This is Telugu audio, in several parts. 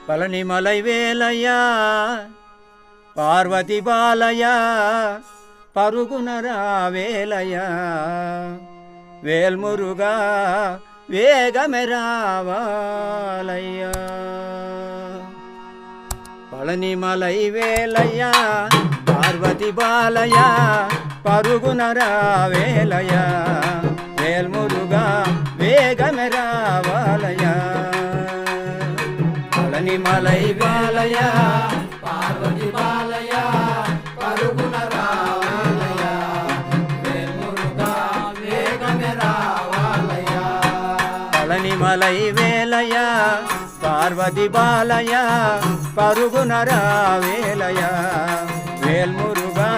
పళనిమలై వేలయ్యా పార్వతి బాలయ్యా పరుగున రావేలయ్యా వేల్మురుగా వేగమే రావాలయ్యా పళనిమలై వేలయ్యా పార్వతి బాలయ్యా పరుగున రావేలయ్యా వేల్మురుగా వేగమే రావాలయ్యా పళనిమలై బాలయ్యా పార్వతి బాలయ్యా పరుగున రావాలయ్యా వేల్మురుగా వేగమే రావాలయ్యా పళనిమలై వేలయ్యా పార్వతి బాలయ్యా పరుగున రావేలయ్యా వేల్మురుగా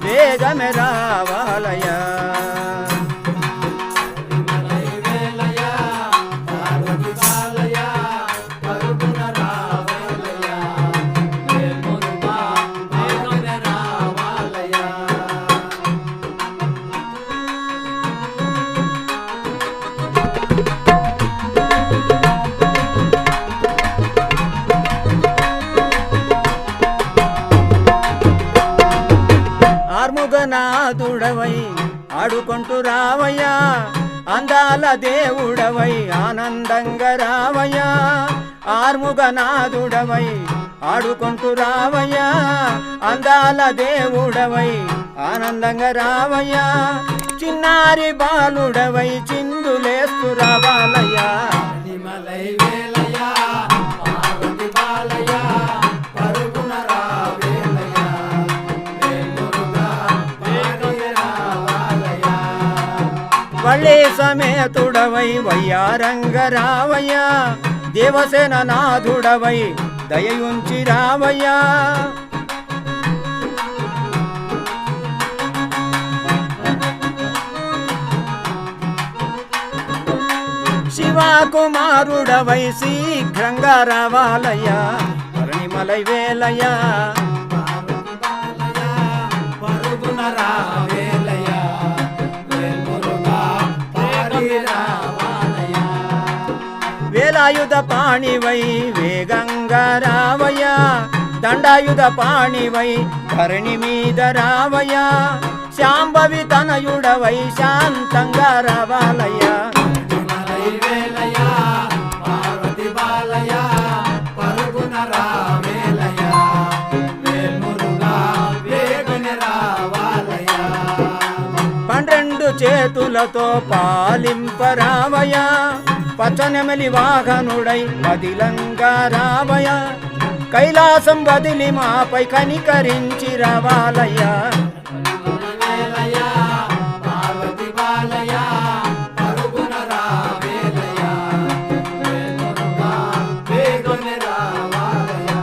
వేగమే రావాలయ్యా ఆర్ముగనాథుడవై ఆడుకుంటూ రావయ్యా అందాల దేవుడవై ఆనందంగా రావయ్యా ఆర్ముగనాథుడవై ఆడుకుంటూ రావయ్యా అందాల దేవుడవై ఆనందంగా రావయ్యా చిన్నారి బాలుడవై చిందులేస్తూ రావాలయ్యా పళనిమలై వేలయ్యా పార్వతి బాలయ్యా పరుగున రావేలయ్యా వేల్మురుగా వేగమే రావాలయ్యా వళ్ళీ సమేతుడవై వయ్యారంగ రావయ్యా దేవసేన నాథుడవై దయయుంచి రావయ్యా శివకుమారుడవై శీఘ్రంగా రావాలయ్యా పళనిమలై వేలయ్యా పార్వతి బాలయ్యా పరుగున రావేలయ్యా వేల్మురుగా వేగమే రావాలయ్యా వేలాయుధ పాణివై వేగంగా రావయ్యా దండాయుధ పాణివై ధరణి మీద రావయ్యా శాంభవి తనయుడవై శాంతంగా రావాలయ్యా పళనిమలై వేలయ్యా పార్వతి బాలయ్యా పరుగున రావేలయ్యా వేల్మురుగా వేగమే రావాలయ్యా 12 చేతులతో పాలింపరావయ్యా పచ్చనెమలి వాహనుడై బదిలంగా రావయ్యా కైలాసం బదిలి మాపై కనికరించి రావాలయ్యా వేలయ్యా పార్వతి బాలయ్యా పరుగున రావేలయ్యా వేల్మురుగా వేగమే రావాలయ్యా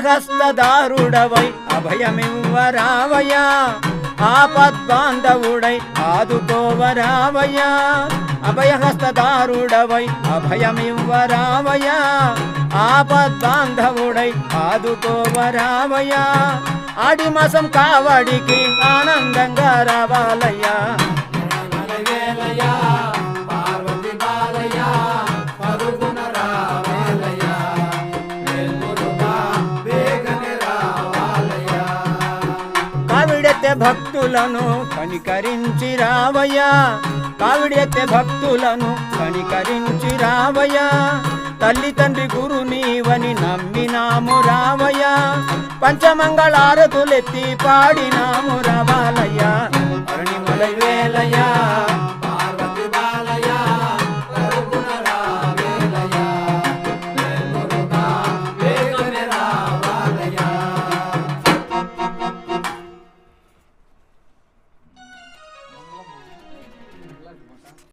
అభయహస్తదారుడవై అభయమివ్వరావయ్యా ఆపద్బాంధవుడై ఆదుకోవరావయ్యా అభయహస్తదారుడవై అభయమివ్వరావయ్యా ఆపద్బాంధవుడై ఆదుకోవరావయ్యా ఆడిమాసం కావడికి ఆనందంగా రావాలయ్యా పళనిమలై వేలయ్యా పార్వతి బాలయ్యా పరుగున రావేలయ్యా వేల్మురుగా వేగమే రావాలయ్యా కావిడెత్తే భక్తులను కనికరించి రావయ్యా కావిడెత్తే భక్తులను కనికరించి రావయ్యా తల్లి తండ్రి గురు నీవని నమ్మినాము రావయ్యా పంచమంగళారతులెత్తి పాడినాము రావాలయ్యా పళనిమలై వేలయ్యా